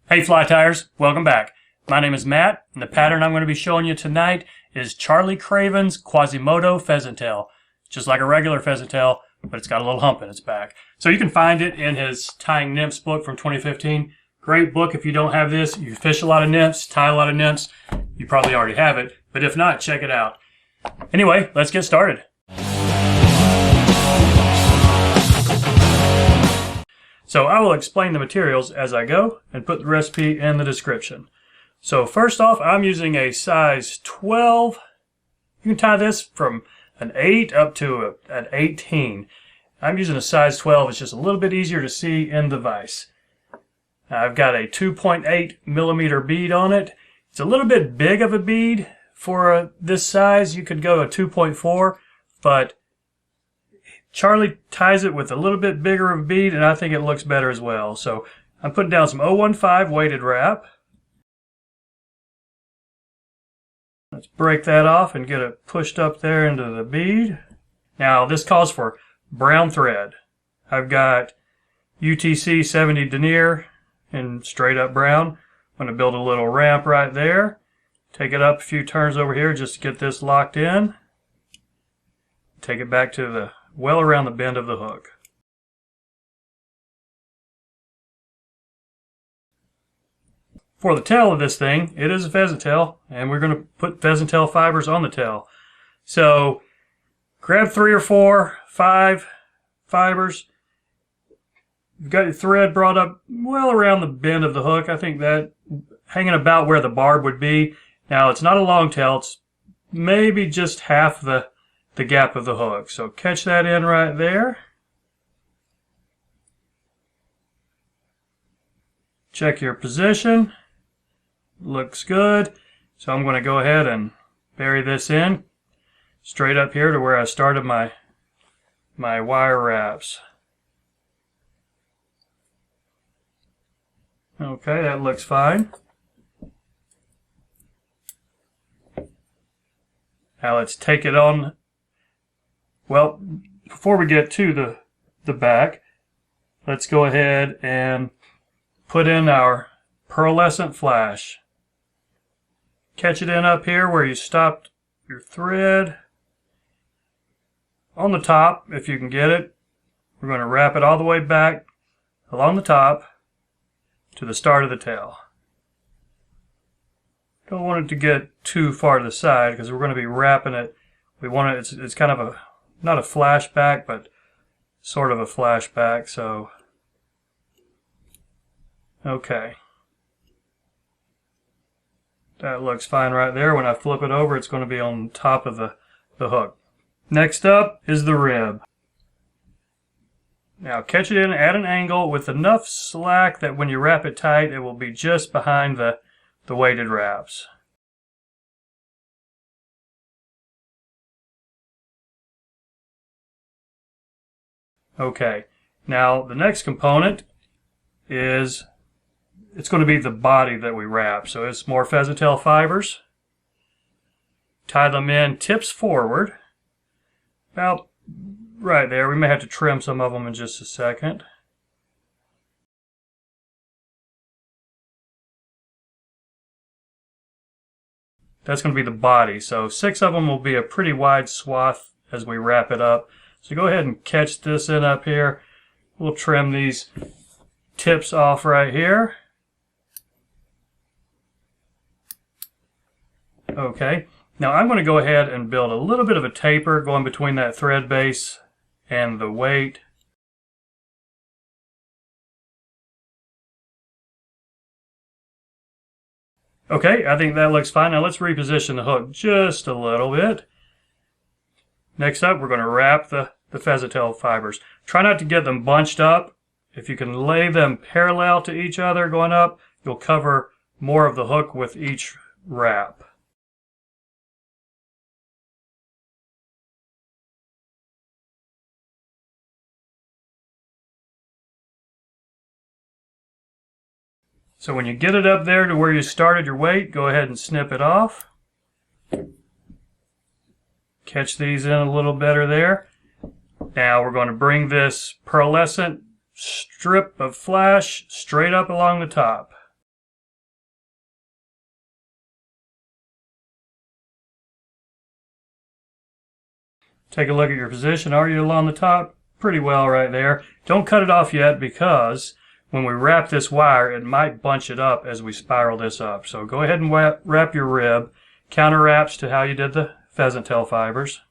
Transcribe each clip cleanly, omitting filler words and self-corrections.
Hey fly tires, welcome back. My name is Matt, and the pattern I'm going to be showing you tonight is Charlie Craven's Quasimodo Pheasant Tail. Just like a regular pheasant tail, but it's got a little hump in its back. So you can find it in his Tying Nymphs book from 2015. Great book if you don't have this. You fish a lot of nymphs, tie a lot of nymphs. You probably already have it, but if not, check it out. Anyway, let's get started. So I will explain the materials as I go and put the recipe in the description. So first off, I'm using a size 12. You can tie this from an 8 up to an 18. I'm using a size 12. It's just a little bit easier to see in the vise. I've got a 2.8 millimeter bead on it. It's a little bit big of a bead for this size. You could go to 2.4, but Charlie ties it with a little bit bigger of a bead, and I think it looks better as well. So I'm putting down some 015 weighted wrap. Let's break that off and get it pushed up there into the bead. Now this calls for brown thread. I've got UTC 70 denier in straight up brown. I'm going to build a little ramp right there. Take it up a few turns over here just to get this locked in. Take it back to the well around the bend of the hook. For the tail of this thing, it is a pheasant tail, and we're going to put pheasant tail fibers on the tail. So grab 3 or 4, 5 fibers. You've got your thread brought up well around the bend of the hook. I think that hanging about where the barb would be. Now it's not a long tail, it's maybe just half the gap of the hook. So catch that in right there. Check your position. Looks good. So I'm going to go ahead and bury this in straight up here to where I started my wire wraps. Okay, that looks fine. Now let's take it on. Well, before we get to the back, let's go ahead and put in our pearlescent flash. Catch it in up here where you stopped your thread. On the top, if you can get it, we're going to wrap it all the way back along the top to the start of the tail. Don't want it to get too far to the side because we're going to be wrapping it. We want it, it's kind of a, not a flashback, but sort of a flashback, so okay. That looks fine right there. When I flip it over, it's going to be on top of the hook. Next up is the rib. Now catch it in at an angle with enough slack that when you wrap it tight, it will be just behind the weighted wraps. Okay, now the next component is, it's going to be the body that we wrap. So it's more pheasant tail fibers. Tie them in tips forward. About right there. We may have to trim some of them in just a second. That's going to be the body. So 6 of them will be a pretty wide swath as we wrap it up. So go ahead and catch this in up here. We'll trim these tips off right here. Okay, now I'm going to go ahead and build a little bit of a taper going between that thread base and the weight. Okay, I think that looks fine. Now let's reposition the hook just a little bit. Next up, we're going to wrap the pheasant tail fibers. Try not to get them bunched up. If you can lay them parallel to each other going up, you'll cover more of the hook with each wrap. So when you get it up there to where you started your weight, go ahead and snip it off. Catch these in a little better there. Now we're going to bring this pearlescent strip of flash straight up along the top. take a look at your position. Are you along the top? Pretty well right there. Don't cut it off yet because when we wrap this wire, it might bunch it up as we spiral this up. So go ahead and wrap your rib. Counter wraps to how you did the pheasant tail fibers.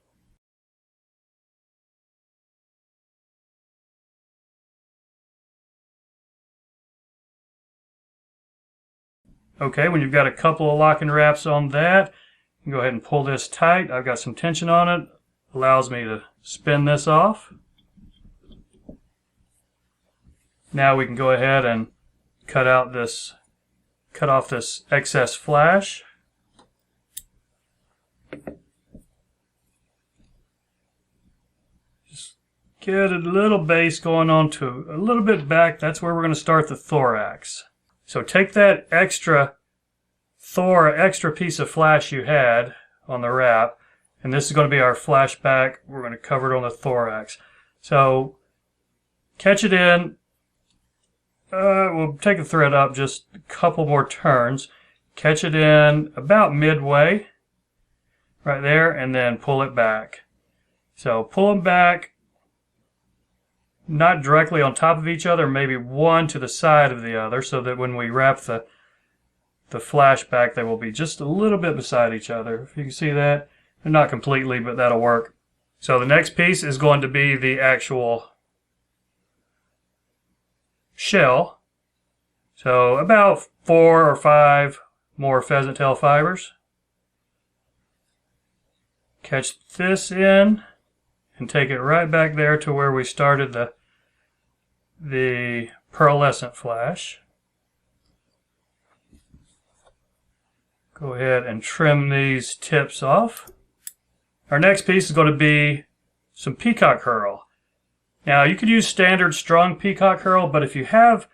Okay, when you've got a couple of locking wraps on that, you can go ahead and pull this tight. I've got some tension on it. Allows me to spin this off. Now we can go ahead and cut off this excess flash. Just get a little base going on to a little bit back. That's where we're going to start the thorax. So take that extra piece of flash you had on the wrap, and this is going to be our flashback. We're going to cover it on the thorax. So catch it in. We'll take the thread up just a couple more turns. Catch it in about midway, right there, and then pull it back. So pull them back, not directly on top of each other, maybe one to the side of the other, so that when we wrap the flashback, they will be just a little bit beside each other. If you can see that, they're not completely, but that'll work. So the next piece is going to be the actual shell. So about 4 or 5 more pheasant tail fibers. Catch this in and take it right back there to where we started the pearlescent flash. Go ahead and trim these tips off. Our next piece is going to be some peacock herl. Now you could use standard strung peacock herl, but if you have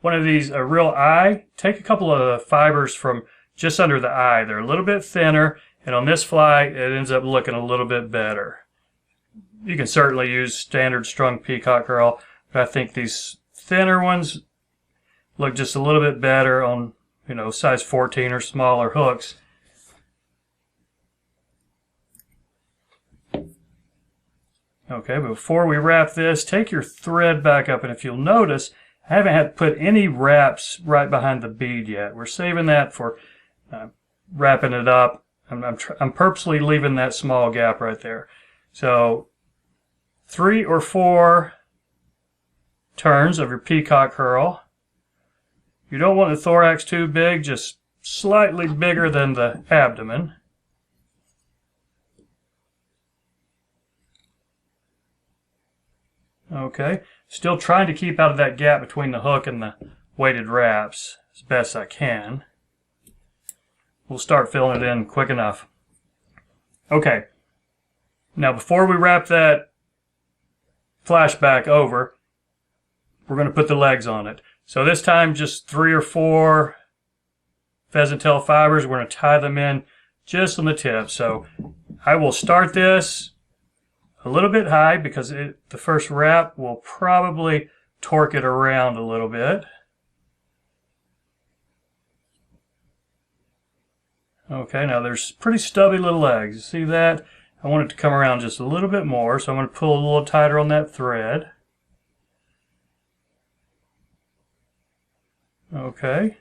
one of these, a real eye, take a couple of fibers from just under the eye. They're a little bit thinner, and on this fly it ends up looking a little bit better. You can certainly use standard strung peacock herl, but I think these thinner ones look just a little bit better on, you know, size 14 or smaller hooks. Okay, but before we wrap this, take your thread back up, and if you'll notice, I haven't had to put any wraps right behind the bead yet. We're saving that for wrapping it up. I'm purposely leaving that small gap right there. So 3 or 4 turns of your peacock herl. You don't want the thorax too big, just slightly bigger than the abdomen. Okay, still trying to keep out of that gap between the hook and the weighted wraps as best I can. We'll start filling it in quick enough. Okay, now before we wrap that flashback over, we're going to put the legs on it. So this time just 3 or 4 pheasant tail fibers. We're going to tie them in just on the tip. So I will start this a little bit high because the first wrap will probably torque it around a little bit. Okay, now there's pretty stubby little legs. See that? I want it to come around just a little bit more, so I'm going to pull a little tighter on that thread. Okay.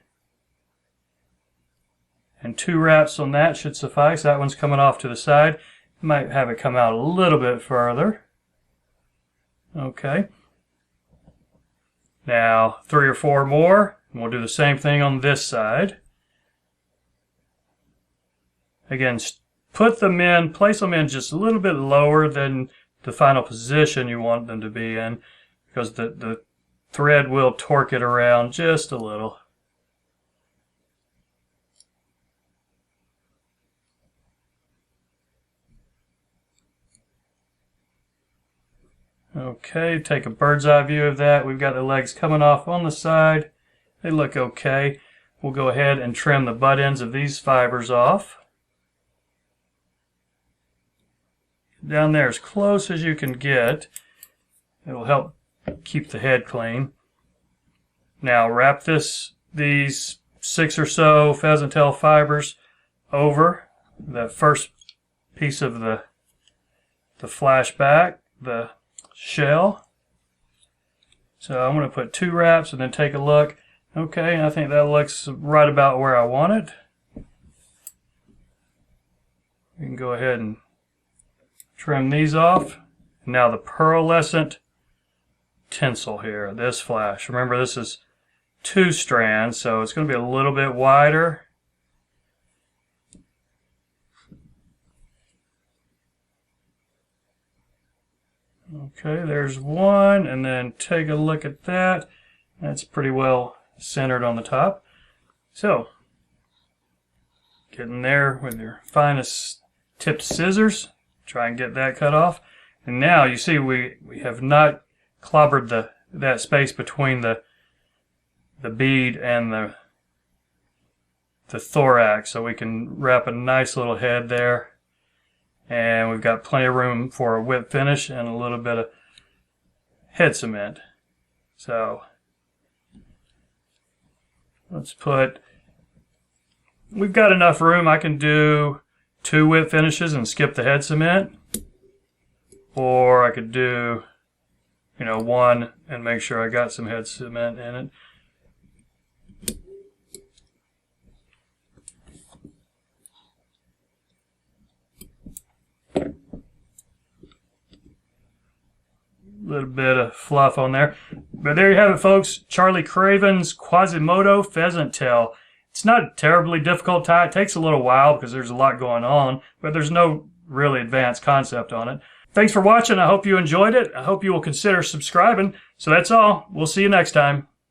And 2 wraps on that should suffice. That one's coming off to the side. Might have it come out a little bit further. Okay. Now 3 or 4 more, and we'll do the same thing on this side. Again, put them in, place them in just a little bit lower than the final position you want them to be in, because the thread will torque it around just a little. Okay, take a bird's eye view of that. We've got the legs coming off on the side. They look okay. We'll go ahead and trim the butt ends of these fibers off. Down there as close as you can get. It'll help keep the head clean. Now wrap these 6 or so pheasant tail fibers over the first piece of the to flash back the shell. So I'm going to put 2 wraps and then take a look. Okay, I think that looks right about where I want it. We can go ahead and trim these off. Now the pearlescent tinsel here, this flash. Remember, this is 2 strands, so it's going to be a little bit wider. Okay, there's one, and then take a look at that. That's pretty well centered on the top. So, getting there with your finest tipped scissors, try and get that cut off. And now you see we have not clobbered that space between the bead and the thorax, so we can wrap a nice little head there. And we've got plenty of room for a whip finish and a little bit of head cement. So let's we've got enough room. I can do 2 whip finishes and skip the head cement. Or I could do, 1 and make sure I got some head cement in it. Little bit of fluff on there. But there you have it, folks. Charlie Craven's Quasimodo Pheasant Tail. It's not a terribly difficult tie. It takes a little while because there's a lot going on, but there's no really advanced concept on it. Thanks for watching. I hope you enjoyed it. I hope you will consider subscribing. So that's all. We'll see you next time.